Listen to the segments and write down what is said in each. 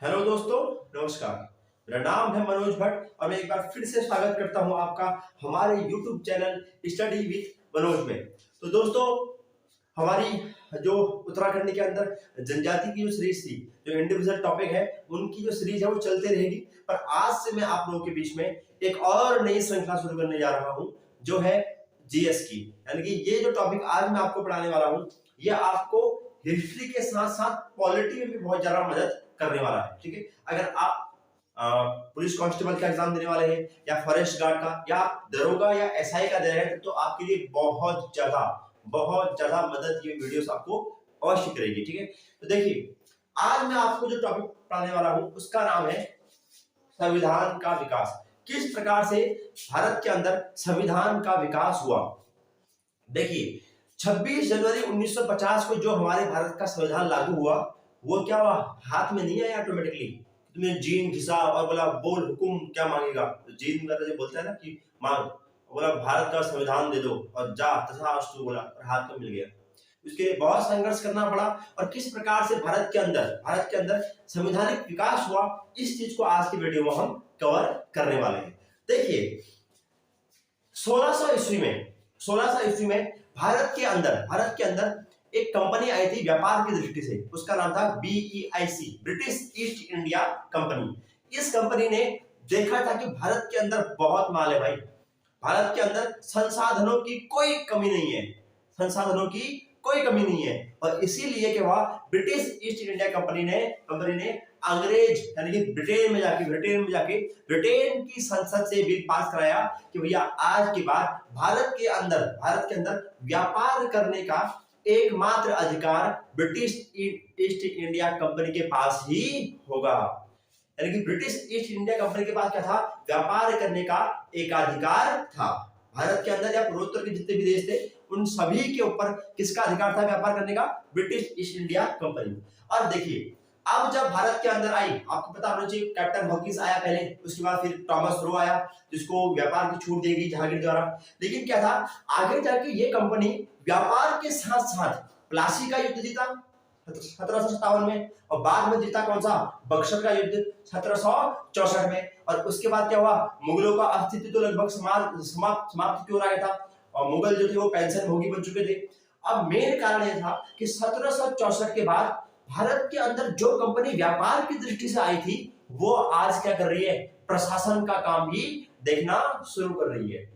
Hello दोस्तों, नमस्कार। मेरा नाम है मनोज भट्ट और मैं एक बार फिर से स्वागत करता हूं आपका हमारे YouTube channel study with Manoj में। तो दोस्तों, हमारी जो उत्तराखंड के अंदर जनजाति की जो सीरीज थी, जो इंडिविजुअल टॉपिक है, उनकी जो सीरीज है वो चलते रहेगी। पर आज से मैं आप लोगों के बीच में एक और नई श्रृंखला शुरू करने जा रहा हूं, जो है जीएस की। यानी कि ये जो टॉपिक आज मैं आपको पढ़ाने वाला हूं, ये आपको हिस्ट्री के साथ साथ पॉलिटी में भी बहुत ज्यादा मदद करने वाला है। ठीक है, अगर आप पुलिस कांस्टेबल का एग्जाम देने वाले हैं, या फॉरेस्ट गार्ड का, या आप दरोगा या एसआई का दे रहे हैं, तो आपके लिए बहुत ज्यादा मदद ये वीडियोस आपको अवश्य करेगी। ठीक है, तो देखिए, आज मैं आपको जो टॉपिक पढ़ाने वाला हूं उसका नाम है संविधान का विकास। किस प्रकार से भारत के अंदर संविधान का विकास हुआ। देखिए, 26 जनवरी 1950 को जो हमारे भारत का संविधान लागू हुआ, वो क्या हुआ, हाथ में नहीं आया ऑटोमेटिकली। तुमने जीन घिसा और बोला बोल हुकुम क्या मांगेगा, तो जीन वगैरह जो बोलता है ना कि मांग, बोला भारत का संविधान दे दो और जा तथास्तु बोला और हाथ में मिल गया। उसके लिए बहुत संघर्ष करना पड़ा। और किस प्रकार से भारत के अंदर संवैधानिक विकास हुआ, इस चीज को आज की वीडियो में हम कवर करने वाले हैं। देखिए, 1600 ईस्वी में भारत के अंदर एक कंपनी आई थी व्यापार की दृष्टि से। उसका नाम था बीईआईसी, ब्रिटिश ईस्ट इंडिया कंपनी। इस कंपनी ने देखा था कि भारत के अंदर बहुत माल है भाई, भारत के अंदर संसाधनों की कोई कमी नहीं है। और इसीलिए क्या हुआ, ब्रिटिश ईस्ट इंडिया कंपनी ने अंग्रेज यानी कि ब्रिटेन में जाके की संसद से बिल पास कराया कि भैया आज के बाद भारत के अंदर व्यापार करने का एकमात्र अधिकार ब्रिटिश ईस्ट इंडिया कंपनी के पास ही होगा। यानी कि ब्रिटिश ईस्ट इंडिया कंपनी के पास क्या था, व्यापार करने का एकाधिकार था। भारत के अंदर या पूर्वोत्तर के जितने भी देश थे, उन सभी के ऊपर किसका अधिकार था व्यापार करने का, ब्रिटिश ईस्ट इंडिया कंपनी। और देखिए, अब जब भारत के अंदर आई, आपको पता होना चाहिए, कैप्टन हॉकिंस आया पहले, उसके बाद फिर थॉमस रो आया, जिसको व्यापार की छूट दी गई जहांगीर द्वारा। लेकिन क्या था, आगे जाके ये कंपनी व्यापार के साथ साथ प्लासी का युद्ध जीता 1757 में, और बाद में जीता कौन सा, बक्सर का युद्ध 1764 में। और उसके बाद क्या हुआ, मुगलों का अस्तित्व तो लगभग समाप्त क्यों रहा था, और मुगल जो थे वो पेंशन भोगी बन चुके थे। अब मेन कारण यह था कि 1764 के बाद भारत के अंदर जो कंपनी व्यापार की दृष्टि से आई थी, वो आज क्या कर रही है, प्रशासन का काम भी देखना शुरू कर रही है।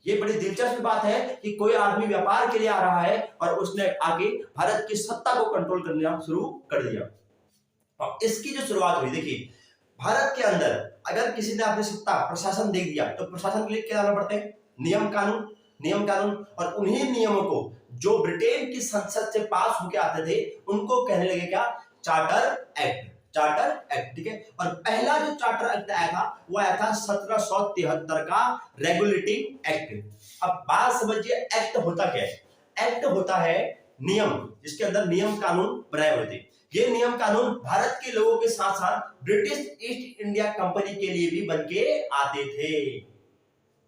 ये बड़ी दिलचस्प बात है कि कोई आदमी व्यापार के लिए आ रहा है और उसने आगे भारत की सत्ता को कंट्रोल करना शुरू कर दिया। और इसकी जो शुरुआत हुई, देखिए, भारत के अंदर अगर किसी ने अपनी सत्ता प्रशासन दे दिया, तो प्रशासन के लिए क्या लाना पड़ते हैं, नियम कानून। और उन्हीं नियमों को जो ब्रिटेन की संसद से पास होकर आते थे, उनको कहने लगे क्या, चार्टर एक्ट। ठीक है, और पहला जो चार्टर एक्ट आया था, वो आया था 1773 का रेगुलेटिंग एक्ट। अब बात समझिए, एक्ट होता क्या है, एक्ट होता है नियम, जिसके अंदर नियम कानून बनाए हुए थे। ये नियम कानून भारत के लोगों के साथ साथ ब्रिटिश ईस्ट इंडिया कंपनी के लिए भी बन के आते थे।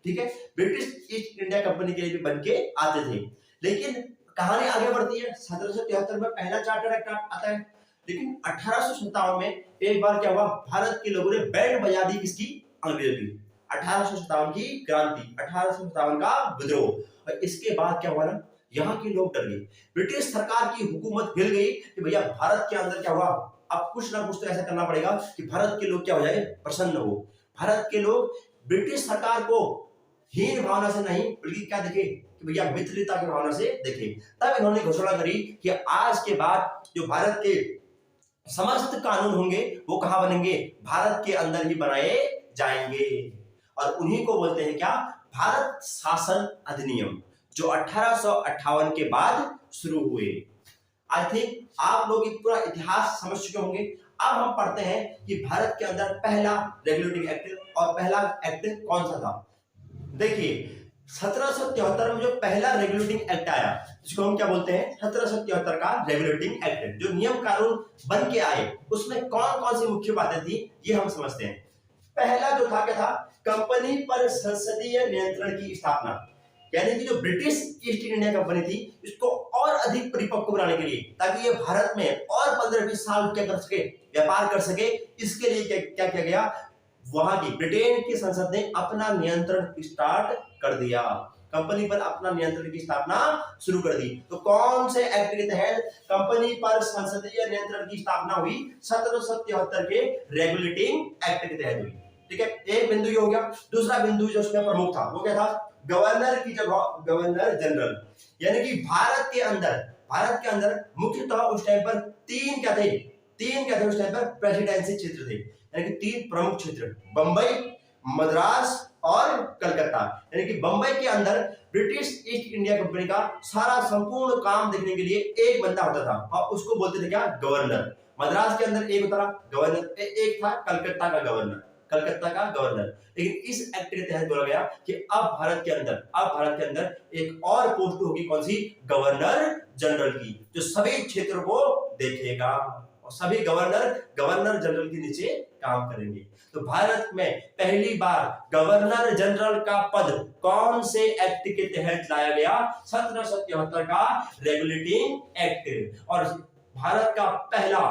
ठीक है, ब्रिटिश ईस्ट इंडिया कंपनी के लिए भी बन के आते थे। लेकिन कहानी आगे बढ़ती है, 1773 में पहला चार्टर एक्ट आता है। लेकिन 1857 में एक बार क्या हुआ, भारत के लोगों ने बैंड बजा दी, किसकी, अंग्रेजों की। 1857 की क्रांति, 1857 का विद्रोह। और इसके बाद क्या हुआ ना, यहाँ के लोग डर गए, ब्रिटिश सरकार की हुकूमत हिल गई कि भैया भारत के अंदर क्या हुआ, अब कुछ ना कुछ तो ऐसा करना पड़ेगा कि भारत के लोग क्या हो जाए, प्रसन्न हो। भारत के लोग ब्रिटिश सरकार को हीन भावना से नहीं, बल्कि क्या देखे कि भैया मित्रता की भावना से देखे। तब इन्होंने घोषणा करी कि आज के बाद जो भारत के समस्त कानून होंगे वो कहां बनेंगे, भारत के अंदर ही बनाए जाएंगे। और उन्हीं को बोलते हैं क्या, भारत शासन अधिनियम, जो 1858 के बाद शुरू हुए। आई थिंक आप लोग पूरा इतिहास समझ चुके होंगे। अब हम पढ़ते हैं कि भारत के अंदर पहला रेगुलेटिंग एक्ट, और पहला एक्ट कौन सा था। देखिए, 1773 में जो पहला रेगुलेटिंग एक्ट आया, जिसको हम क्या बोलते हैं, 1773 का रेगुलेटिंग एक्ट, जो नियम कानून बन के आए, उसमें कौन कौन सी मुख्य बातें थी, ये हम समझते हैं। पहला जो था क्या था, कंपनी पर संसदीय नियंत्रण की स्थापना। यानी कि जो ब्रिटिश ईस्ट इंडिया कंपनी थी इसको और अधिक परिपक्व बनाने के लिए, ताकि ये भारत में और 15-20 साल क्या कर सके, व्यापार कर सके, इसके लिए क्या किया गया, वहां की ब्रिटेन की संसद ने अपना नियंत्रण स्टार्ट कर दिया, कंपनी पर अपना नियंत्रण की स्थापना शुरू कर दी। तो कौन से एक्ट के तहत कंपनी पर संसदीय नियंत्रण की स्थापना हुई? 1773 के रेगुलेटिंग एक्ट के तहत हुई। ठीक है, एक बिंदु ये हो गया। दूसरा बिंदु जो उसमें प्रमुख था वो क्या था? गवर्नर की जगह गवर्नर जनरल, यानी कि भारत के अंदर मुख्यतः उस टाइम पर तीन क्या थे उस टाइम पर प्रेसिडेंसी क्षेत्र थे, यानी कि तीन प्रमुख क्षेत्र, बंबई, मद्रास और कलकत्ता। यानी कि बंबई के अंदर ब्रिटिश ईस्ट इंडिया कंपनी का सारा संपूर्ण काम देखने के लिए एक बंदा होता था और उसको बोलते थे क्या? गवर्नर। मद्रास के अंदर एक होता था गवर्नर, एक था कलकत्ता का गवर्नर। लेकिन इस एक्ट के तहत बोला गया कि अब भारत के अंदर एक और पोस्ट होगी, कौन सी? गवर्नर जनरल की, जो सभी क्षेत्रों को देखेगा और सभी गवर्नर जनरल के नीचे काम करेंगे। तो भारत में पहली बार गवर्नर जनरल का पद कौन से एक्ट के तहत लाया गया? 1773 का रेगुलेटिंग एक्ट। और भारत का पहला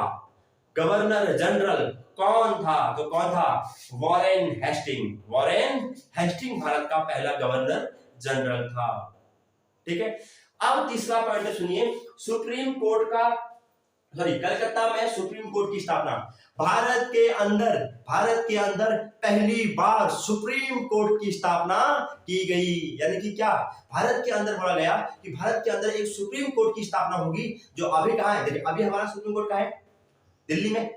गवर्नर जनरल कौन था? तो कौन था? वॉरेन हेस्टिंग भारत का पहला गवर्नर जनरल था। ठीक है, अब तीसरा पॉइंट सुनिए, सुप्रीम कोर्ट का कलकत्ता में सुप्रीम कोर्ट की स्थापना। भारत के अंदर पहली बार सुप्रीम कोर्ट की स्थापना की गई, यानी कि क्या? भारत के अंदर बोला गया कि भारत के अंदर एक सुप्रीम कोर्ट की स्थापना होगी, जो अभी कहां है? देखिए, अभी हमारा सुप्रीम कोर्ट कहां है? दिल्ली में।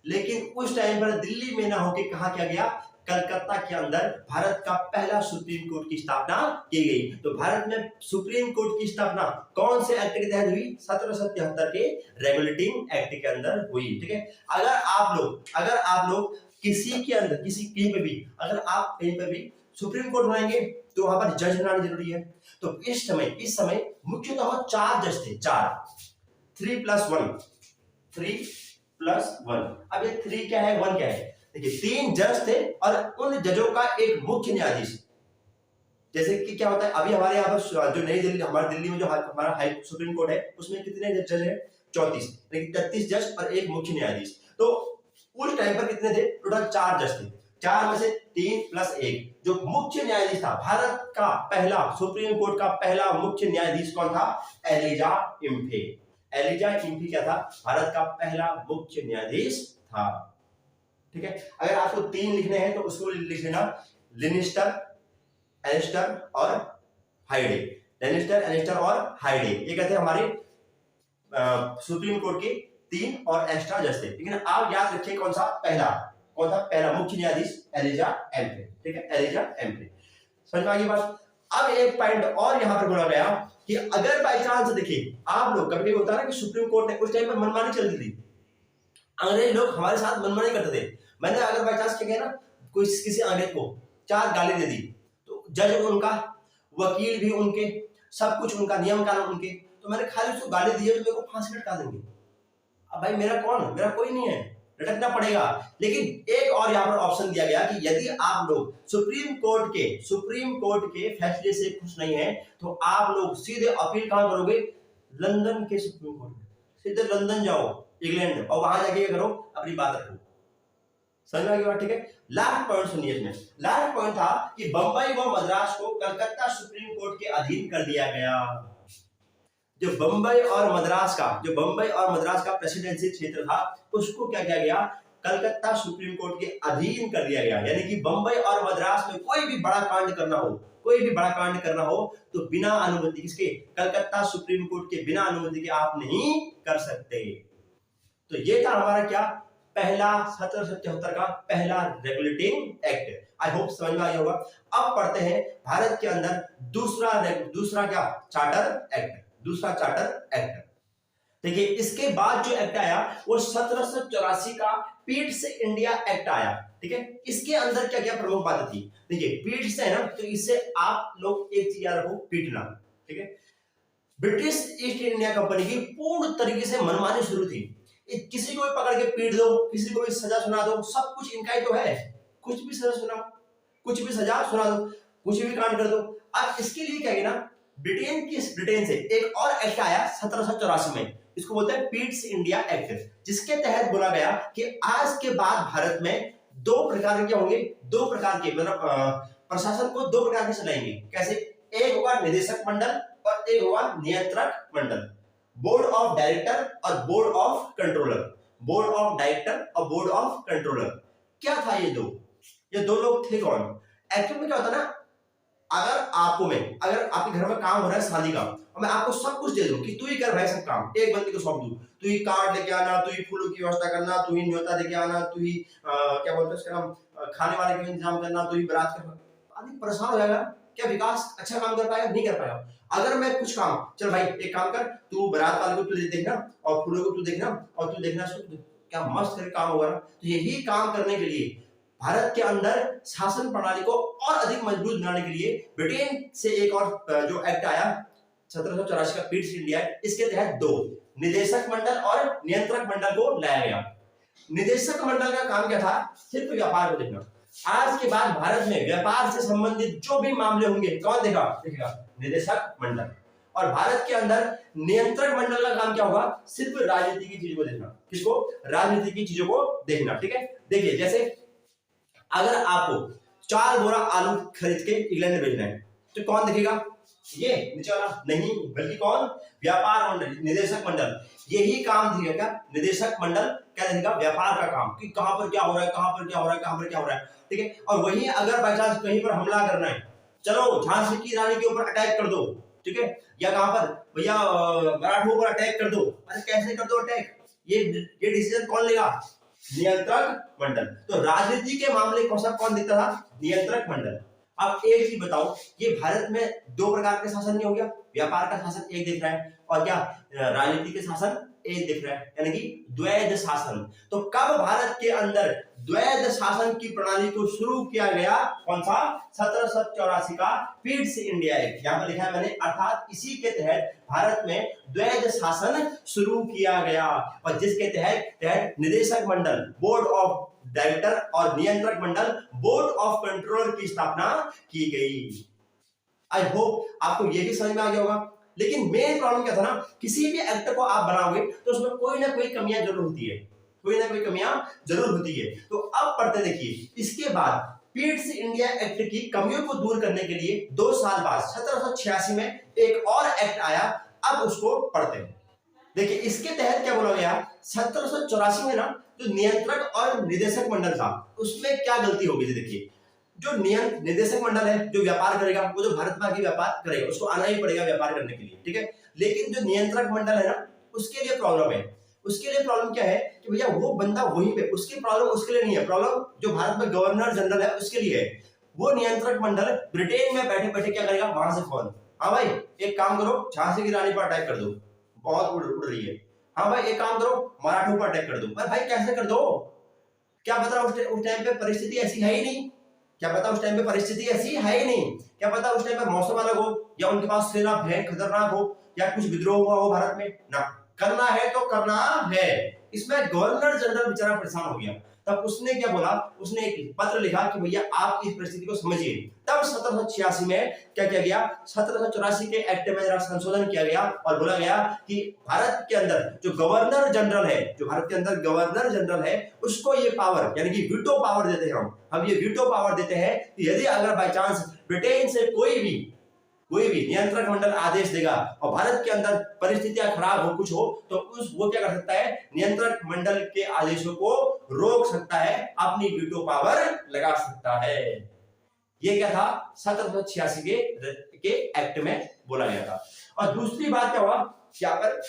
लेकिन उस टाइम पर दिल्ली में ना होके कहा किया गया? कलकत्ता के अंदर भारत का पहला सुप्रीम कोर्ट की स्थापना की गई। तो भारत में सुप्रीम कोर्ट की स्थापना कौन से एक्ट के तहत हुई? 1773 के रेगुलेटिंग एक्ट के अंदर हुई। ठीक है, अगर आप लोग कहीं पे भी सुप्रीम कोर्ट बनाएंगे तो वहां पर जज बनाना जरूरी है। तो इस समय मुख्यतः 4 जज थे, 3+1। अब ये 3 क्या है, 1 क्या है? देखिए, 3 जज थे और उन जजों का एक मुख्य न्यायाधीश। जैसे कि क्या होता है, अभी हमारे यहाँ पर जो नई दिल्ली, हमारे दिल्ली में जो हमारा हाई सुप्रीम कोर्ट है, उसमें कितने जज है? 34, लेकिन 33 जज और एक मुख्य न्यायाधीश। तो उस टाइम पर कितने थे? टोटल 4 जज थे। 4 में से 3+1 जो मुख्य न्यायाधीश था, भारत का पहला सुप्रीम कोर्ट का पहला मुख्य न्यायाधीश कौन था? एलिजा इम्फे क्या था? भारत का पहला मुख्य न्यायाधीश था। ठीक है, अगर आपको 3 लिखने हैं तो उसको लिख लेना, लिनिस्टर, एलिस्टर और हाइडे। ये कहते हैं हमारे सुप्रीम कोर्ट के 3 और एक्स्ट्रा जज थे। लेकिन आप याद रखिए कौन था पहला मुख्य न्यायाधीश? एलिजा एम्फे। ठीक है, एलिजा एम्फे। समझ में आ गई बात? अब एक पॉइंट और यहां पर बोला गया कि अगर बाई चांस देखिए, आप लोग कभी होता है ना कि सुप्रीम कोर्ट ने उस टाइम पर मनमानी चल रही थी, अंग्रेज लोग हमारे साथ मनमानी करते थे। मैंने अगर बाई चांस क्या किया ना, कोई किसी अंग्रेज को 4 गाली दे दी, तो जज उनका, वकील भी उनके, सब कुछ उनका, नियम कानून उनके, तो मैंने खाली उसको गाली दी है तो मेरे को फांसी लटका देंगे। अब भाई मेरा कोई नहीं है, लटकना पड़ेगा। लेकिन एक और यहाँ पर ऑप्शन दिया गया कि यदि आप लोग सुप्रीम कोर्ट के फैसले से खुश नहीं है तो आप लोग सीधे अपील कहां करोगे? लंदन के सुप्रीम कोर्ट में। सीधे लंदन जाओ, इंग्लैंड, और वहां जाके करो, अपनी बात रखो। समझ में आ गई बात? ठीक है, लास्ट पॉइंट सुनिए। इसमें लास्ट पॉइंट था कि बंबई व मद्रास को कलकत्ता सुप्रीम कोर्ट के अधीन कर दिया गया। जो बंबई और मद्रास का प्रेसिडेंसी क्षेत्र था, उसको क्या किया गया? कलकत्ता सुप्रीम कोर्ट के अधीन कर दिया गया। यानी कि बंबई और मद्रास में कोई भी बड़ा कांड करना हो तो बिना अनुमति किसके? कलकत्ता सुप्रीम कोर्ट के बिना अनुमति के आप नहीं कर सकते। तो ये था हमारा क्या? पहला 1773 का पहला रेगुलेटिंग एक्ट। आई होप समझ में आया होगा। अब पढ़ते हैं भारत के अंदर दूसरा क्या? दूसरा चार्टर एक्ट। देखिए, इसके बाद जो एक्ट आया वो 1784 का पीट्स इंडिया एक्ट आया। ठीक है, इसके अंदर क्या क्या प्रमुख बातें थी? देखिए, पीट्स है ना, तो इससे आप लोग एक चीज याद रखो, पीटना। ठीक है, ब्रिटिश ईस्ट इंडिया कंपनी की पूर्ण तरीके से मनमानी शुरू थी। किसी को भी पकड़ के पीट दो, किसी को भी सजा सुना दो, सब कुछ इनका ही तो है। कुछ भी सजा सुना दो, कुछ भी कांड कर दो। अब इसके लिए क्या है ना, ब्रिटेन से एक और एक्ट आया 1784 में, इसको बोलते हैं पीट्स इंडिया एक्ट, जिसके तहत बोला गया कि आज के बाद भारत में दो प्रकार के होंगे, दो प्रकार के मतलब प्रशासन को दो प्रकार के चलाएंगे। कैसे? एक होगा निदेशक मंडल और एक होगा नियंत्रक मंडल, बोर्ड ऑफ डायरेक्टर और board of controller, board of director और बोर्ड ऑफ कंट्रोलर। क्या था ये दो लोग थे कौन? एक्चुअली में क्या होता ना, अगर आपके घर में काम हो रहा है शादी का, और मैं आपको सब कुछ दे दूं कि तू ही कर भाई सब काम, एक बंदे को सौंप दूं, तू ही कार्ड लेके आना, तू ही फूलों की व्यवस्था करना, तू ही न्योता लेके आना, तू ही क्या बोलते हैं उसका नाम, खाने वाले का इंतजाम करना, तू ही बारात करना, आदमी परेशान हो जाएगा। क्या विकास अच्छा काम कर पाएगा? नहीं कर पाएगा। अगर मैं कुछ काम, चल भाई एक काम कर, तू बारात वाले को तू देखना और फूलों को तू देखना और तू देखना, क्या मस्त करके काम होगा ना। तो यही काम करने के लिए भारत के अंदर शासन प्रणाली को और अधिक मजबूत बनाने के लिए ब्रिटेन से एक और जो एक्ट आया 1784 का पीट्स इंडिया, इसके तहत दो निदेशक मंडल और नियंत्रक मंडल को लाया गया। निदेशक मंडल का काम क्या था? सिर्फ व्यापार को देखना। आज के बाद भारत में व्यापार से संबंधित जो भी मामले होंगे कौन देखेगा? निदेशक मंडल। और भारत के अंदर नियंत्रक मंडल का काम क्या होगा? सिर्फ राजनीति की चीजों को देखना। किसको? राजनीति की चीजों को देखना। ठीक है, देखिए जैसे अगर आपको 4 बोरा आलू खरीद के इंग्लैंड भेजना है तो कौन देखेगा? ये नीचे वाला नहीं, बल्कि कौन? व्यापार मंडल, निदेशक मंडल। यही काम देखेगा निदेशक मंडल, क्या देखेगा? व्यापार का काम, कि कहां पर क्या हो रहा है, कहां पर क्या हो रहा है, कहां पर क्या हो रहा है। ठीक है, और वही अगर बाई चांस कहीं पर हमला करना है, चलो झांसी की रानी के ऊपर अटैक कर दो, ठीक है, या कहां पर भैया मराठों पर अटैक कर दो, अरे कैसे कर दो अटैक? ये डिसीजन कौन लेगा? नियंत्रक मंडल। तो राजनीति के मामले को सब कौन देखता था? नियंत्रक मंडल। अब एक चीज बताओ, ये भारत में दो प्रकार के शासन नहीं हो गया? व्यापार का शासन एक दिख रहा है और क्या राजनीति के शासन एक दिख रहा है, यानी कि द्वैध शासन। तो कब भारत के अंदर द्वैध शासन की प्रणाली को शुरू किया गया? कौन सा? 1784 का पीट्स इंडिया एक्ट, यहां पर लिखा है मैंने, अर्थात इसी के तहत भारत में द्वैध शासन शुरू किया गया, और जिसके तहत निदेशक मंडल, बोर्ड ऑफ डायरेक्टर और नियंत्रक मंडल, बोर्ड ऑफ कंट्रोलर की स्थापना की गई। आई होप आपको यह भी समझ में आ गया होगा। लेकिन मेन प्रॉब्लम क्या था ना, किसी भी एक्ट को आप बनाओगे तो उसमें कोई ना कोई कमियां जरूर होती है, कोई ना कोई कमियां जरूर होती है। तो अब पढ़ते देखिए, इसके बाद पीट्स इंडिया एक्ट की कमियों को दूर करने के लिए 2 साल बाद 1786 में एक और एक्ट आया। अब उसको पढ़ते हैं। देखिए इसके तहत क्या बोला गया? 1784 में ना जो नियंत्रक और निदेशक मंडल था, उसमें क्या गलती हो गई थी? देखिए, जो निदेशक मंडल है जो व्यापार करेगा, वो जो भारत में आके व्यापार करेगा, उसको आना ही पड़ेगा व्यापार करने के लिए, ठीक है। लेकिन जो नियंत्रक मंडल है ना, उसके लिए प्रॉब्लम है। उसके लिए प्रॉब्लम क्या है कि भैया वो बंदा वहीं पे, उसकी प्रॉब्लम उसके लिए नहीं है, प्रॉब्लम जो भारत में गवर्नर जनरल है उसके लिए है। वो नियंत्रक मंडल ब्रिटेन में बैठे बैठे क्या करेगा? वहां से फोन, हाँ भाई एक काम करो, झांसी की रानी पर अटैक कर दो, बहुत उड़ रही है। हाँ भाई एक काम करो, मराठों पर अटैक कर दो। भाई कैसे कर दो? क्या पता उस टाइम पे परिस्थिति ऐसी है ही नहीं, क्या पता उस टाइम पे परिस्थिति ऐसी है ही नहीं, क्या पता उस टाइम पे मौसम अलग हो, या उनके पास सेना भयंकर खतरनाक हो, या कुछ विद्रोह हुआ हो भारत में ना। करना है तो करना है। इसमें गवर्नर जनरल बेचारा परेशान हो गया। तब उसने क्या बोला? उसने एक पत्र लिखा कि भैया आप इस परिस्थिति को समझिए। तब 1786 में क्या किया गया? 1784 के एक्ट में जरा संशोधन किया गया और बोला गया कि भारत के अंदर जो गवर्नर जनरल है, जो भारत के अंदर गवर्नर जनरल है, उसको ये पावर यानी कि वीटो पावर देते हैं। हम ये वीटो पावर देते हैं कि यदि अगर बाई चांस ब्रिटेन से कोई भी नियंत्रक मंडल आदेश देगा और भारत के अंदर परिस्थितियां खराब हो, कुछ हो, तो वो क्या कर सकता है? नियंत्रक मंडल के आदेशों को रोक सकता है, अपनी वीटो पावर लगा सकता है। ये क्या था? 1786 के एक्ट में बोला गया था। और दूसरी बात क्या हुआ? क्या पर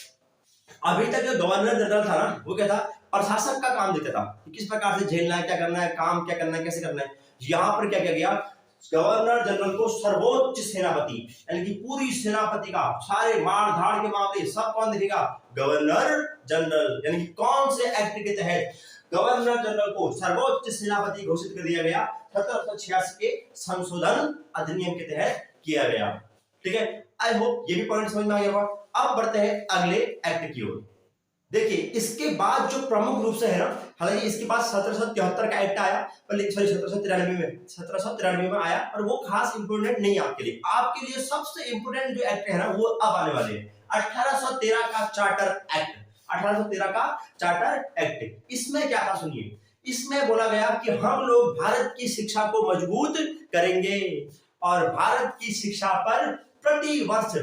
अभी तक जो गवर्नर जनरल था ना, वो क्या था? प्रशासक का काम देता था कि किस प्रकार से झेलना है, क्या करना है, काम क्या करना है, कैसे करना है। यहां पर क्या किया गया? गवर्नर जनरल को सर्वोच्च सेनापति यानी कि पूरी सेनापति का सारे मार धाड़ के मामले सब कौन देखेगा? Governor general. यानी कि कौन से एक्ट के तहत गवर्नर जनरल को सर्वोच्च सेनापति घोषित कर दिया गया? 1786 के संशोधन अधिनियम के तहत किया गया। ठीक है, आई होप ये भी पॉइंट समझ में आ गया होगा। अब बढ़ते हैं अगले एक्ट की ओर। देखिए इसके बाद जो प्रमुख रूप से है ना, हालांकि इसके बाद 1773 का एक्ट आया, सॉरी 1793 में आया, और वो खास इंपोर्टेंट नहीं आपके लिए सबसे इंपोर्टेंट जो एक्ट है ना वो अब आने वाले हैं। 1813 का चार्टर एक्ट, 1813 का चार्टर एक्ट। इसमें क्या था सुनिए, इसमें बोला गया कि हम लोग भारत की शिक्षा को मजबूत करेंगे और भारत की शिक्षा पर प्रति वर्ष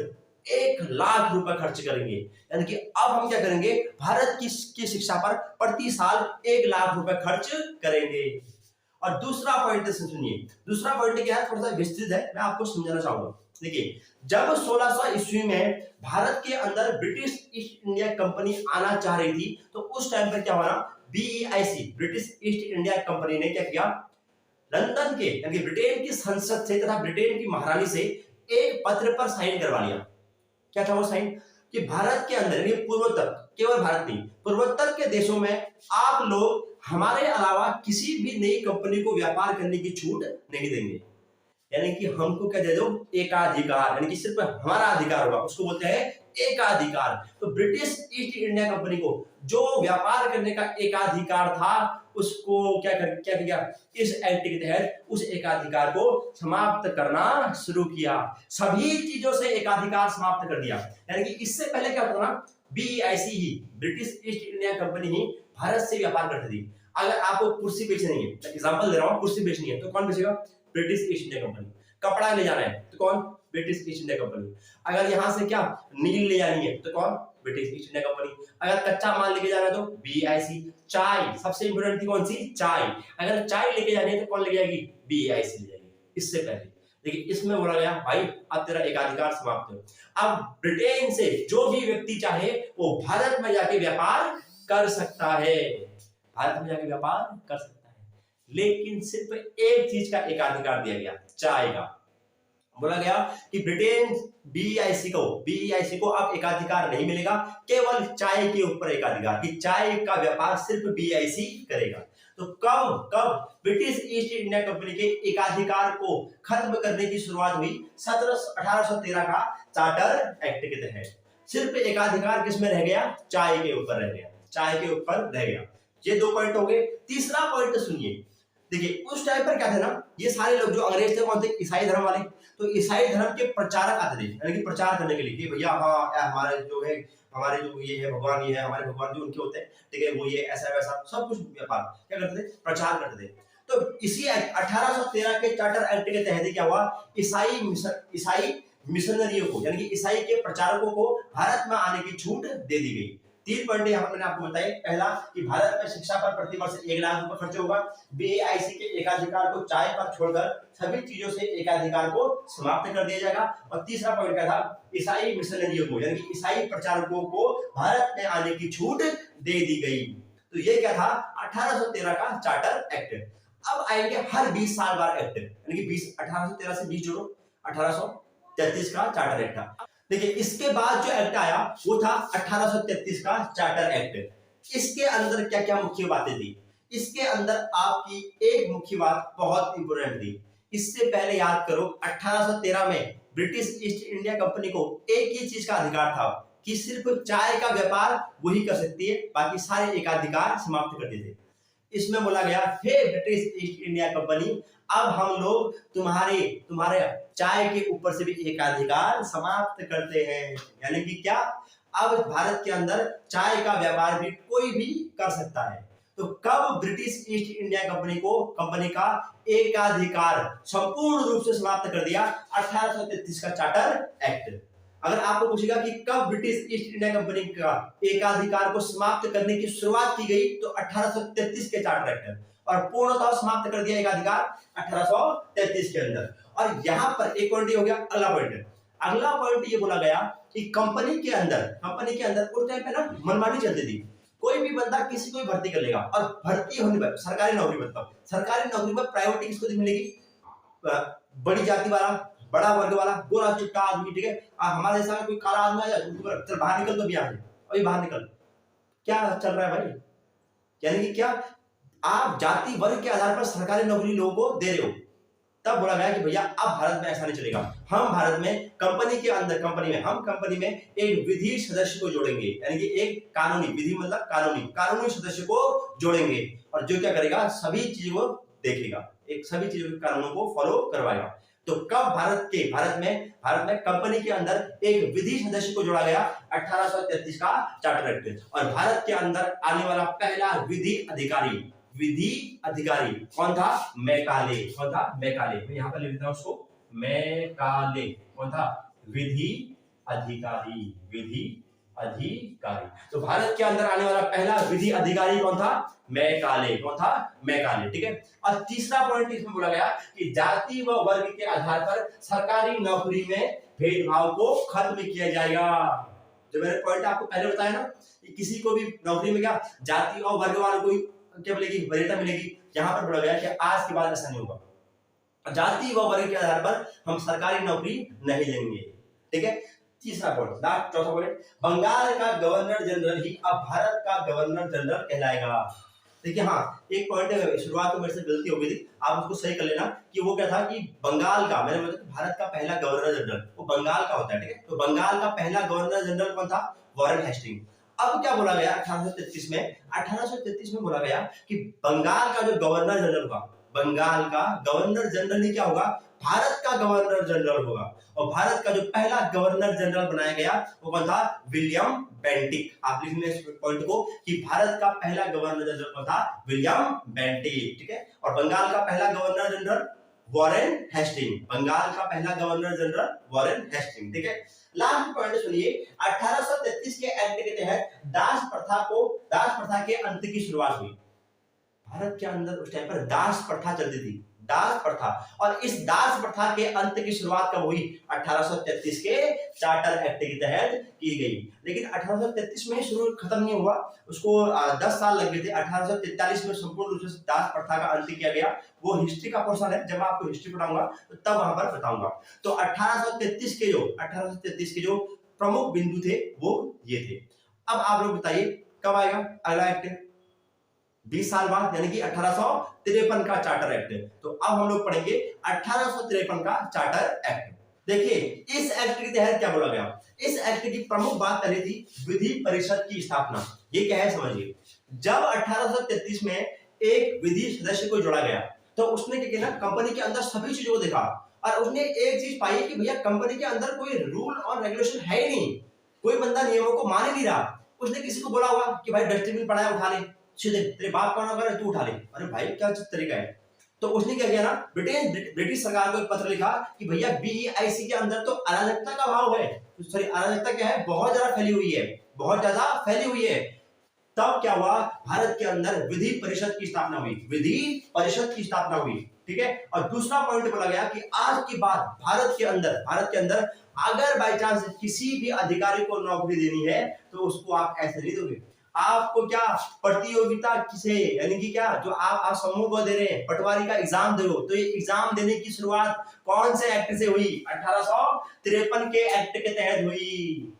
1 लाख रुपए खर्च करेंगे। यानी कि अब हम क्या करेंगे, भारत की शिक्षा पर प्रति साल 1 लाख रुपए खर्च करेंगे। और दूसरा पॉइंट सुनिए, दूसरा पॉइंट क्या है, थोड़ा सा विस्तृत है, मैं आपको समझाना चाहूंगा। देखिए जब 1600 ईस्वी में भारत के अंदर ब्रिटिश ईस्ट इंडिया कंपनी आना चाह रही थी, तो उस टाइम पर क्या हुआ, BEIC British east India company ने क्या किया, लंदन के यानी ब्रिटेन की संसद से तथा ब्रिटेन की महारानी से एक पत्र पर साइन करवा लिया। क्या था वो साइन, कि भारत के अंदर यानी पूर्वोत्तर, केवल भारत नहीं, पूर्वोत्तर के देशों में आप लोग हमारे अलावा किसी भी नई कंपनी को व्यापार करने की छूट नहीं देंगे। यानी कि हमको क्या दे दो, एकाधिकार, यानी कि सिर्फ हमारा अधिकार होगा, उसको बोलते हैं एकाधिकार। तो ब्रिटिश ईस्ट इंडिया कंपनी को जो व्यापार करने का एकाधिकार था, उसको क्या किया, इस एक्ट के तहत उस एकाधिकार को समाप्त करना शुरू किया, सभी चीजों से एकाधिकार समाप्त कर दिया। यानी कि इससे पहले क्या होता ना, BEIC ही, ब्रिटिश ईस्ट इंडिया कंपनी ही भारत से व्यापार करती थी। अगर आपको कुर्सी बेचनी है, एग्जांपल दे रहा हूं, कुर्सी बेचनी है तो कौन बेचेगा, ब्रिटिश ईस्ट इंडिया कंपनी। कपड़ा ले जाना है तो कौन, ब्रिटिश ईस्ट इंडिया कंपनी। अगर यहां से क्या नील ले जानी है तो कौन, ब्रिटिश ईस्ट इंडिया कंपनी। अगर कच्चा माल लेके जाना है तो BEIC। चाय सबसे इंपोर्टेंट थी कौन सी, चाय, अगर चाय लेके जानी है तो कौन ले जाएगी, BEIC ले जाएगी। इससे पहले देखिए इसमें बोला गया भाई अब तेरा एकाधिकार समाप्त है। अब ब्रिटेन से जो भी व्यक्ति चाहे वो भारत में जाके व्यापार कर सकता है, भारत में जाके व्यापार कर सकता है, लेकिन सिर्फ एक चीज का एकाधिकार दिया गया, चाय का। बोला गया कि ब्रिटेन BEIC को अब एकाधिकार नहीं मिलेगा, केवल चाय के ऊपर एकाधिकार, कि चाय का व्यापार सिर्फ BEIC करेगा। तो कब ब्रिटिश ईस्ट इंडिया कंपनी के एकाधिकार को खत्म करने की शुरुआत हुई, 1813 का चार्टर एक्ट के तहत। सिर्फ एकाधिकार किसमें रह गया, चाय के ऊपर रह गया, चाय के ऊपर रह गया। ये 2 पॉइंट हो गए। तीसरा पॉइंट सुनिए, देखिए उस टाइम पर क्या थे ना, ये सारे लोग जो अंग्रेज थे कौन थे, ईसाई धर्म वाले। तो ईसाई धर्म के प्रचारक आते थे, यानी कि प्रचार करने के लिए कि भैया हाँ हमारे जो है, हमारे जो ये है भगवान, ये है हमारे भगवान जो उनके होते हैं, ठीक है, वो ये ऐसा वैसा सब कुछ व्यापार क्या करते थे, प्रचार करते थे। तो इसी 1813 के चार्टर एक्ट के तहत क्या हुआ, ईसाई मिशनरियों को यानी कि ईसाई के प्रचारकों को भारत में आने की छूट दे दी गई। 3 पॉइंट यहाँ पर मैंने आपको बताए। पहला कि भारत में शिक्षा पर प्रति वर्ष 1 लाख रुपए खर्च होगा, BEIC के एकाधिकार को चाय पर छोड़कर सभी चीजों से एकाधिकार को समाप्त कर दिया जाएगा। और तीसरा पॉइंट क्या था, ईसाई मिशनरियों को यानी कि ईसाई प्रचारकों को भारत में आने की छूट दे दी गई। तो ये क्या था, 1813 का चार्टर एक्ट। अब आएंगे हर 20 साल बाद एक्ट, यानी कि 1813 से 20 जोड़ो, 1833 का चार्टर एक्ट था। देखिए इसके बाद जो एक्ट आया वो था 1833 का चार्टर एक्ट। इसके अंदर क्या क्या मुख्य बातें थी, इसके अंदर आपकी एक मुख्य बात बहुत इंपोर्टेंट थी। इससे पहले याद करो 1813 में ब्रिटिश ईस्ट इंडिया कंपनी को एक ही चीज का अधिकार था कि सिर्फ चाय का व्यापार वही कर सकती है, बाकी सारे एकाधिकार समाप्त कर दिए थे। इसमें बोला गया, हे ब्रिटिश ईस्ट इंडिया कंपनी, अब हम लोग तुम्हारे चाय के ऊपर से भी एकाधिकार समाप्त करते हैं। यानी कि क्या, अब भारत के अंदर चाय का व्यापार भी कोई भी कर सकता है। तो कब ब्रिटिश ईस्ट इंडिया कंपनी का एकाधिकार संपूर्ण रूप से समाप्त कर दिया, 1833 का चार्टर एक्ट। अगर आपको पूछेगा कि कब ब्रिटिश ईस्ट इंडिया कंपनी का एकाधिकार को समाप्त करने की शुरुआत की गई, तो 1833 के चार्टर एक्ट, और पूर्णतः समाप्त कर दिया एकाधिकार 1833 के अंदर। और यहां पर एक पॉइंट हो गया। अगला पॉइंट ये बोला गया कि कंपनी के अंदर उस टाइम पे ना मनमानी चलती थी, कोई भी बंदा किसी को भी भर्ती कर लेगा, और भर्ती होने पर सरकारी नौकरी, मतलब सरकारी नौकरी में प्रायोरिटी किसको मिलेगी, बड़ी जाति वाला, बड़ा वर्ग वाला, गोरा चिट्टा आदमी, ठीक है। हमारे जैसा कोई काला आदमी आ जाए, चल बाहर निकल, तो भी आ जाए, अभी बाहर निकल, क्या चल रहा है भाई। यानी कि क्या, आप जाति वर्ग के आधार पर सरकारी नौकरी लोगों को दे रहे हो, तब बोला गया कि भैया अब भारत में ऐसा नहीं चलेगा, हम भारत में कंपनी के अंदर कंपनी में एक विधि सदस्य को जोड़ेंगे, यानी कि एक कानूनी, विधि मतलब कानूनी सदस्य को जोड़ेंगे, और जो क्या करेगा, सभी चीजों को देखेगा, एक सभी चीजों के कानूनों को फॉलो करवाएगा। तो कब भारत में कंपनी के अंदर एक विधि सदस्य को जोड़ा गया, 1833 का चार्टर एक्ट। और भारत के अंदर आने वाला पहला विधि अधिकारी कौन था, मैकाले। कौन था, मैकाले। मैं यहां पर लिख देता हूं उसको, मैकाले। कौन था, विधि अधिकारी। तो भारत के अंदर आने वाला पहला विधि अधिकारी कौन था, मैकाले। कौन था, मैकाले। ठीक है। और तीसरा पॉइंट इसमें बोला गया कि जाति व वर्ग के आधार पर सरकारी नौकरी में भेदभाव को खत्म किया जाएगा। जो मैंने पॉइंट आपको पहले बताया ना, कि किसी को भी नौकरी में क्या जाति और वर्ग वालों को क्या मिलेगी, वरीयता मिलेगी। यहां पर बोला गया कि आज के बाद ऐसा नहीं होगा, जाति व वर्ग के आधार पर हम सरकारी नौकरी नहीं लेंगे। ठीक है। तीसरा पॉइंट, चौथा पॉइंट, बंगाल का गवर्नर जनरल ही अब भारत का गवर्नर जनरल कहलाएगा। देखिए, हाँ, एक पॉइंट है, शुरुआत में मेरे से गलती हो गई थी, आप उसको सही कर लेना, कि वो क्या था कि बंगाल का, मैंने बोला भारत का पहला गवर्नर जनरल वो बंगाल का होता है। ठीक है। तो बंगाल का पहला गवर्नर जनरल कौन था, वॉरेन हेस्टिंग। अब क्या बोला गया 1833 में बोला गया कि बंगाल का जो गवर्नर जनरल होगा, बंगाल का गवर्नर जनरल ही क्या होगा, भारत का गवर्नर जनरल होगा। और भारत का जो पहला गवर्नर जनरल बनाया गया वो कौन था, विलियम बेंटिक। आप लिख लें इस पॉइंट को कि भारत का पहला गवर्नर जनरल कौन था, विलियम बेंटिक। ठीक है। और बंगाल का पहला governor general Warren Hasting. Bengal का पहला गवर्नर जनरल वॉरेन हेस्टिंग। ठीक है। लास्ट पॉइंट सुनिए, 1833 के एक्ट के तहत दास प्रथा के अंत की शुरुआत हुई। भारत के अंदर उस टाइम पर दास प्रथा चलती थी, दास प्रथा। और इस दास प्रथा के अंत की शुरुआत कब हुई, 1833 के चार्टर एक्ट के तहत की गई। लेकिन 1833 में शुरू खत्म नहीं हुआ, उसको 10 साल लग गए थे। 1843 में संपूर्ण रूप से दास प्रथा का अंत किया गया। वो हिस्ट्री का पोर्शन है, जब मैं आपको हिस्ट्री पढ़ाऊंगा तो तब वहां पर बताऊंगा। तो 1833 के जो प्रमुख बिंदु थे वो ये थे। अब आप लोग बताइए कब आएगा अगला एक्ट, 20 साल बाद, यानी कि 1853 का चार्टर एक्ट। तो अब हम लोग पढ़ेंगे 1853 का चार्टर एक्ट। देखिए, इस एक्ट के तहत क्या बोला गया, इस एक्ट की प्रमुख बात पहले थी विधि परिषद की स्थापना। ये क्या है समझिए, जब 1833 में एक विधि सदस्य को जोड़ा गया तो उसने क्या किया ना, कंपनी के अंदर सभी चीजों को देखा और उसने एक चीज पाई कि भैया कंपनी के अंदर कोई रूल और रेगुलेशन है ही नहीं, कोई बंदा नियमों को मान ही नहीं रहा। उसने किसी को बोला होगा कि भाई डस्टबिन पड़ा है उठा ले, सीधे तेरे बाप का ना करे तू उठा ले। अरे भाई क्या तरीका है। तो उसने क्या किया ना, ब्रिटिश सरकार को एक पत्र लिखा कि भैया बीईआईसी के अंदर तो अराजकता का भाव है, सॉरी अराजकता क्या है, बहुत ज्यादा फैली हुई है, बहुत ज्यादा फैली हुई है। तब क्या हुआ, भारत के अंदर विधि परिषद की स्थापना हुई, विधि परिषद की स्थापना हुई। ठीक है। और दूसरा पॉइंट बोला गया कि आज के बाद भारत के अंदर अगर बाई चांस किसी भी अधिकारी को नौकरी देनी है तो उसको आप ऐसे नहीं दोगे, आपको क्या प्रतियोगिता किसे, यानी कि क्या जो आप समूह को दे रहे हैं, पटवारी का एग्जाम दे रहे हो, तो ये एग्जाम देने की शुरुआत कौन से एक्ट से हुई, 1853 के एक्ट के तहत हुई।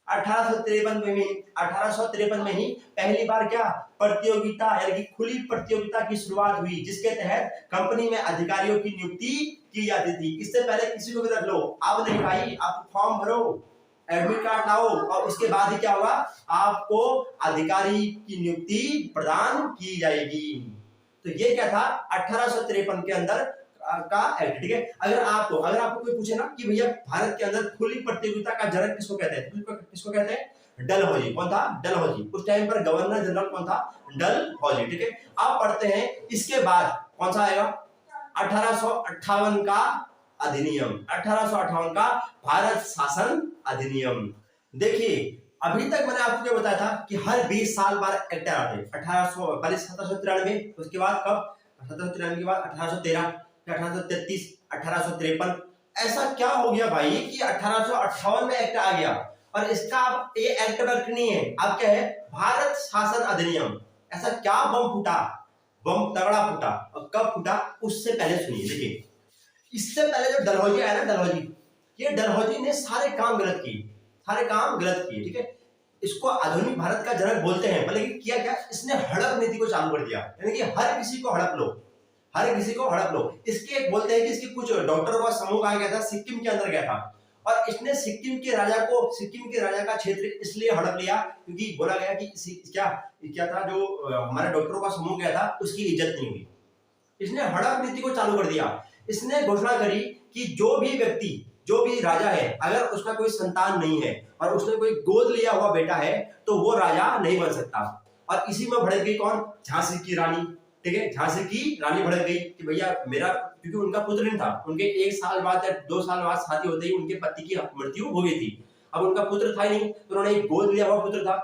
1853 में ही पहली बार क्या प्रतियोगिता, यानी कि खुली प्रतियोगिता की शुरुआत हुई, जिसके तहत कंपनी में अधिकारियों की नियुक्ति की जाती थी। इससे पहले किसी को भी रख लो, अब नहीं भाई, आप फॉर्म भरो, एडमिट कार्ड लाओ और उसके बाद ही क्या होगा, आपको अधिकारी की नियुक्ति प्रदान की जाएगी। तो ये क्या था 1853 के अंदर का एक्ट। ठीक है। अगर आपको कोई पूछे ना कि भैया भारत के अंदर खुली प्रतियोगिता का जनक किसको कहते हैं, किसको कहते हैं, डलहौजी। कौन था, डलहौजी। उस टाइम पर गवर्नर जनरल कौन था, डलहौजी। ठीक है। अब पढ़ते हैं इसके बाद कौन सा आएगा, 1858 का अधिनियम, 1858 का भारत शासन अधिनियम। देखिए, अभी तक मैंने आपको क्या बताया था कि हर 20 साल बाद एक्ट आते हैं, 1793, उसके बाद कब, 1793 के बाद 1813, 1833, 1853। ऐसा क्या हो गया भाई कि 1858 में एक्ट आ गया और इसका अब ये एक्ट नहीं है, अब क्या है, भारत शासन अधिनियम। ऐसा क्या बम फूटा, बम तगड़ा फूटा, और कब फूटा उससे पहले सुनिए। देखिए, इससे पहले जो डलहौजी आया ना, डलहौजी ने सारे काम गलत किए। ठीक है। इसको आधुनिक भारत का जनक बोलते हैं, लेकिन किया क्या, इसने हड़प नीति को चालू कर दिया, यानी कि हर किसी को हड़प लो, हर किसी को हड़प लो। इसके बोलते हैं कि इसके कुछ डॉक्टरों का समूह कहा गया था, सिक्किम के अंदर गया था और इसने सिक्किम के राजा का क्षेत्र इसलिए हड़प लिया क्योंकि बोला गया कि क्या था, जो हमारे डॉक्टरों का समूह गया था उसकी इज्जत नहीं हुई। इसने हड़प नीति को चालू कर दिया। इसने घोषणा करी कि जो भी राजा है, अगर उसका कोई संतान नहीं है और उसने कोई गोद लिया हुआ बेटा है तो वो राजा नहीं बन सकता। और इसी में भड़क गई कौन? झांसी की रानी। ठीक है, झांसी की रानी भड़क गई कि भैया मेरा, क्योंकि उनका पुत्र नहीं था, उनके 1 साल बाद या 2 साल बाद शादी होते ही उनके पति की मृत्यु हो गई थी। अब उनका पुत्र था ही नहीं, तो उन्होंने एक गोद लिया हुआ पुत्र था,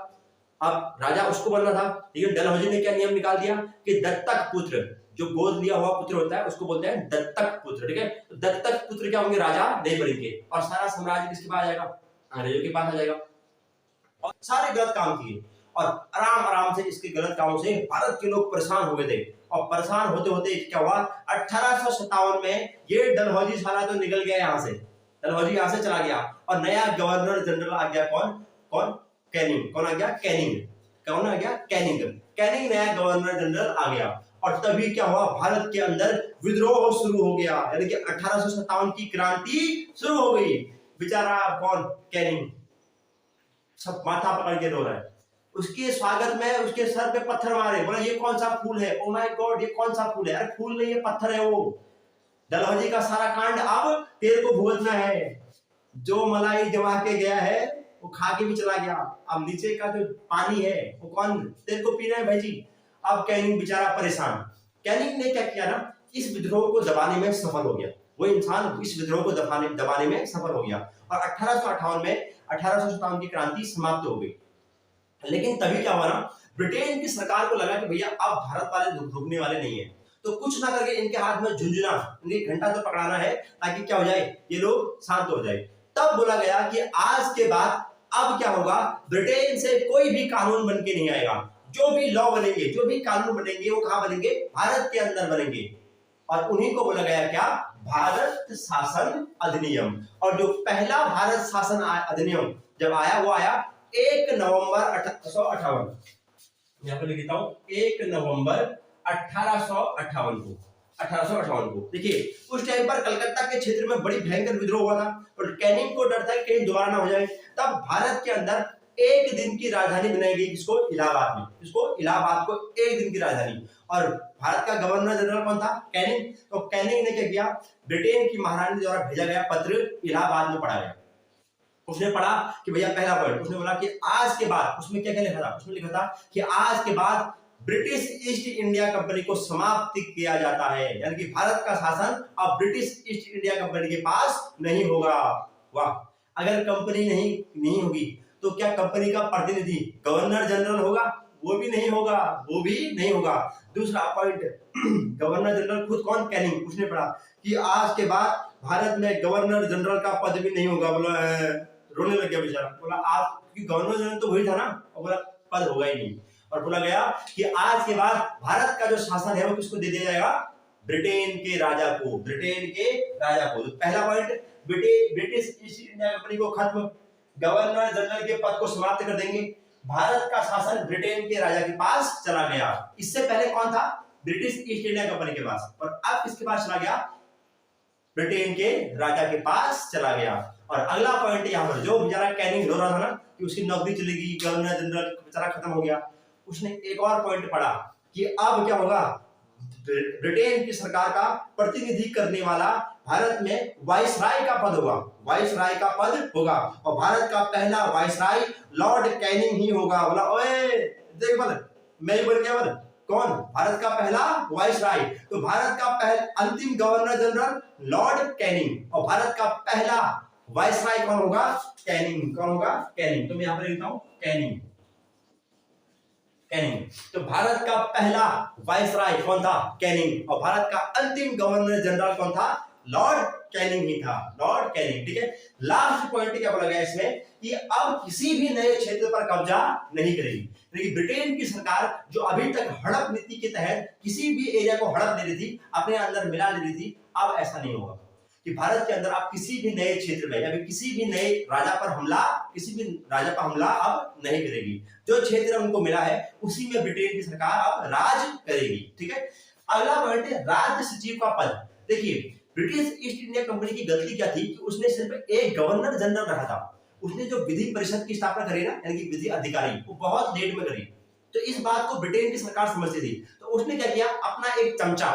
अब राजा उसको बनना था। लेकिन डलहौजी ने क्या नियम निकाल दिया कि दत्तक पुत्र, जो गोद लिया हुआ पुत्र होता है उसको बोलते हैं दत्तक पुत्र। ठीक है, तो दत्तक पुत्र क्या होंगे? राजा नहीं बनेंगे और सारा साम्राज्य किसके पास आ जाएगा? अंग्रेजों के पास आ जाएगा। और सारे गलत काम किए और आराम से इसके गलत कामों से भारत के लोग परेशान हो गए थे। और परेशान होते होते क्या हुआ, 1857 में ये डलहौजी साला तो निकल गया यहाँ से, डलहौजी यहाँ से चला गया और नया गवर्नर जनरल आ गया। कौन? कैनिंग। कौन आ गया? कैनिंग। कौन आ गया? कैनिंग। कैनिंग नया गवर्नर जनरल आ गया और तभी क्या हुआ, भारत के अंदर विद्रोह शुरू हो गया, यानी कि 1857 की क्रांति शुरू हो गई। बेचारा कौन? कैनिंग सब माथा पकड़ के रो रहा है। उसके स्वागत में उसके सर पे पत्थर मारे, बोला ये कौन सा फूल है? ओ माय गॉड, ये कौन सा फूल है? अरे फूल नहीं, ये पत्थर है। वो डलहौजी का सारा कांड अब तेरे को भुगतना है। जो मलाई जमा के गया है वो खा के भी चला गया, अब नीचे का जो पानी है वो कौन तेरे को पीना है भाई जी। अब कैनिंग बेचारा परेशान। कैनिंग ने क्या किया ना, इस विद्रोह को दबाने में सफल हो गया। वो इंसान इस विद्रोह को दबाने में सफल हो गया और 1858 में 1857 की क्रांति समाप्त हो गई। लेकिन तभी क्या हुआ ना, ब्रिटेन की सरकार को लगा कि भैया अब भारत वाले रुकने वाले नहीं है, तो कुछ ना करके इनके हाथ में झुंझुना, इनके घंटा तो पकड़ाना है ताकि क्या हो जाए, ये लोग शांत हो जाए। तब बोला गया कि आज के बाद अब क्या होगा, ब्रिटेन से कोई भी कानून बन के नहीं आएगा। जो भी लॉ बनेंगे, जो भी कानून बनेंगे वो कहां बनेंगे? भारत के अंदर बनेंगे। और उन्हीं को बोला गया क्या? भारत शासन अधिनियम। और जो पहला भारत शासन अधिनियम जब आया वो आया 1 नवंबर 1858। यहां पर लिखता हूं 1 नवंबर 1858 को। देखिए उस टाइम पर कलकत्ता के क्षेत्र में बड़ी भयंकर विद्रोह हुआ था और कैनिंग को डर था कि कहीं दोबारा ना हो जाए। तब भारत के अंदर एक दिन की राजधानी बनाई गई, किसको? इलाहाबाद में। किसको? इलाहाबाद को एक दिन की राजधानी। और भारत का गवर्नर जनरल कौन था? कैनिंग। तो कैनिंग ने क्या किया, ब्रिटेन की महारानी द्वारा भेजा गया पत्र इलाहाबाद में पढ़ा गया। उसने पढ़ा कि भैया पहला पॉइंट, उसने बोला कि आज के बाद, उसमें क्या क्या लिखा था? उसमें लिखा था कि आज के बाद ब्रिटिश ईस्ट इंडिया कंपनी को समाप्त किया जाता है, यानी कि भारत का शासन अब ब्रिटिश ईस्ट इंडिया कंपनी के पास नहीं होगा। वाह, अगर कंपनी नहीं होगी तो क्या कंपनी का प्रतिनिधि गवर्नर जनरल होगा? वो भी नहीं होगा। दूसरा पॉइंट, गवर्नर जनरल खुद कौन? कैनिंग। उसने पढ़ा कि आज के बाद भारत में गवर्नर जनरल का पद भी नहीं होगा। बोला रोने लग गया बेचारा, बोला आज, क्योंकि गवर्नर जनरल तो वही था ना, और बोला पद होगा ही नहीं। और बोला गया कि आज के बाद भारत का जो शासन है वो किसको दे दिया जाएगा? ब्रिटेन के राजा को। तो पहला point, British east India company को खत्म, गवर्नर जनरल के पद को समाप्त कर देंगे, भारत का शासन ब्रिटेन के राजा के पास चला गया। इससे पहले कौन था? ब्रिटिश ईस्ट इंडिया कंपनी के पास, और अब किसके पास चला गया? ब्रिटेन के राजा के पास चला गया। और अगला पॉइंट यहाँ पर, जो बेचारा कैनिंग रो रहा था ना कि उसकी नौकरी चलेगी, गवर्नर जनरल बेचारा खत्म हो गया, उसने एक और पॉइंट पढ़ा कि अब क्या होगा, ब्रिटेन की सरकार का प्रतिनिधि करने वाला भारत में वाइसराय का पद होगा, और भारत का पहला वाइसराय लॉर्ड कैनिंग ही होगा। बोला ओए देख बोल, मैं ही बन गया। बोल कौन? भारत का पहला वाइसराय। तो भारत का अंतिम गवर्नर जनरल लॉर्ड कैनिंग, और भारत का पहला वाइसराय कौन होगा? कैनिंग। कौन होगा? कैनिंग। तो मैं यहां पर लिखता हूं कैनिंग। तो भारत का पहला वाइसराय कौन था? कैनिंग। और भारत का अंतिम गवर्नर जनरल कौन था? लॉर्ड कैनिंग ही था, लॉर्ड कैनिंग। ठीक है, लास्ट पॉइंट क्या बोला गया इसमें कि अब किसी भी नए क्षेत्र पर कब्जा नहीं करेगी। लेकिन ब्रिटेन की सरकार जो अभी तक हड़प नीति के तहत किसी भी एरिया को हड़प ले रही थी, अपने अंदर मिला ले रही थी, अब ऐसा नहीं होगा कि भारत के अंदर आप किसी भी नए क्षेत्र में या फिर किसी भी नए राजा पर हमला अब नहीं करेगी। जो क्षेत्र उनको मिला है उसी में ब्रिटेन की सरकार अब राज करेगी। ठीक है, अगला पॉइंट है राज्य सचिव का पद। देखिए ब्रिटिश ईस्ट इंडिया कंपनी की गलती क्या थी कि उसने सिर्फ एक गवर्नर जनरल रखा था। उसने जो विधि परिषद की स्थापना करी ना, यानी कि विधि अधिकारी, वो बहुत लेट में करी। तो इस बात को ब्रिटेन की सरकार समझती थी, तो उसने क्या किया, अपना एक चमचा,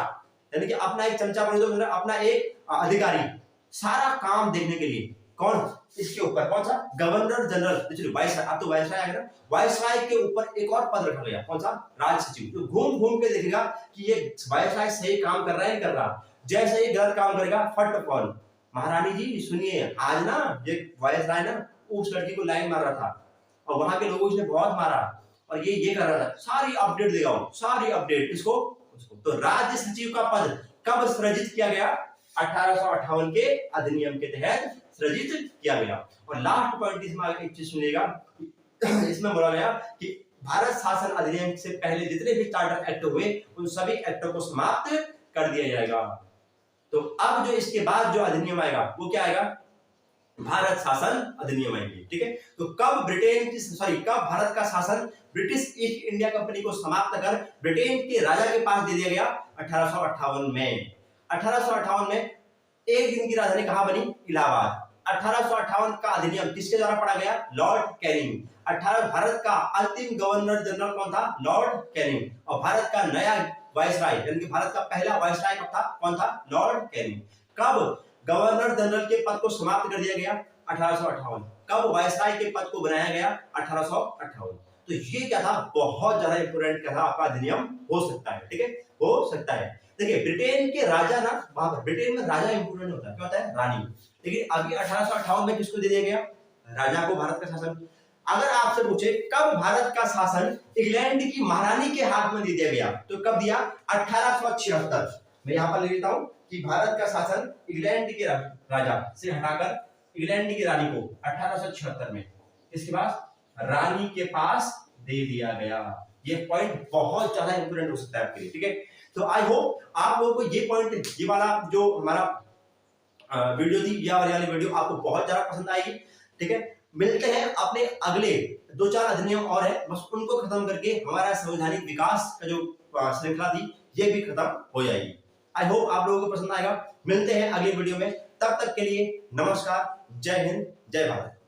यानी कि अपना एक चमचा बोल दो, मतलब अपना एक अधिकारी सारा काम देखने के लिए, कौन, इसके ऊपर कौन सा, गवर्नर जनरल, चलिए वाइसराय, अब तो वाइसराय आ गया, वाइसराय के ऊपर एक और पद रखा गया, कौन सा, राज सचिव, जो घूम घूम के देखेगा कि ये वाइसराय सही काम कर रहा है नहीं कर रहा। जैसे ही गलत काम करेगा फट कॉल, महारानी जी सुनिए, आज ना ये वाइसराय ना उस लड़की को लाइन मार रहा था और वहां के लोगों ने बहुत मारा और ये कर रहा था, सारी अपडेट देगा वो, सारी अपडेट किसको, उसको। तो राज्य सचिव का पद कब सृजित किया गया, 1858 के अधिनियम के तहत सृजित किया गया। और लास्ट पॉइंट इसमें एक चीज सुनिएगा, इसमें बोला गया कि भारत शासन अधिनियम से पहले जितने भी चार्टर एक्ट हुए उन सभी एक्टों को समाप्त कर दिया जाएगा। तो अब जो इसके बाद जो अधिनियम आएगा वो क्या आएगा, भारत शासन अधिनियम आएंगे, ठीक है। तो कब ब्रिटेन की कब भारत का शासन ब्रिटिश ईस्ट इंडिया कंपनी को समाप्त कर ब्रिटेन के राजा के पास दे दिया गया, 1858 में। 1858 में एक दिन की राजधानी कहां बनी, इलाहाबाद। 1858 का अधिनियम किसके द्वारा पढ़ा गया, लॉर्ड कैनिंग। 18 भारत का अंतिम गवर्नर जनरल कौन था, लॉर्ड कैनिंग। और भारत का नया वाइसराय, यानी कि भारत का पहला वाइसराय कब था, कौन था, लॉर्ड कैनिंग। कब गवर्नर जनरल के पद को समाप्त कर दिया गया, 1858। कब वाइसराय के पद को बनाया गया, 1858। तो ये क्या था, बहुत ज्यादा इंपोर्टेंट क्या था आपका अधिनियम हो सकता है, ठीक है, हो सकता है। देखिए ब्रिटेन के राजा ना, वहां पर ब्रिटेन में राजा इंपोर्टेंट होता है, क्या होता है, रानी। लेकिन अभी 1858 में किसको दे दिया गया, राजा को भारत का शासन। अगर आपसे पूछे कब भारत का शासन इंग्लैंड की महारानी के हाथ में दे दिया गया, तो कब दिया, 1876। मैं यहां पर ले लेता हूं कि भारत का शासन इंग्लैंड के राजा से हटाकर इंग्लैंड की रानी को 1876 में इसके बाद रानी के पास दे दिया गया। ये पॉइंट बहुत ज्यादा इंपोर्टेंट हो सकता है आपके लिए, ठीक है। तो आई होप आप लोगों को ये पॉइंट, ये वाला जो हमारा वीडियो थी, यह वाली वीडियो आपको बहुत ज्यादा पसंद आएगी, ठीक है। मिलते हैं अपने अगले 2-4 अधिनियम और है, बस उनको खत्म करके हमारा संवैधानिक विकास का जो श्रृंखला थी ये भी खत्म हो जाएगी। आई होप आप लोगों को पसंद आएगा। मिलते हैं अगले वीडियो में, तब तक के लिए नमस्कार, जय हिंद, जय भारत।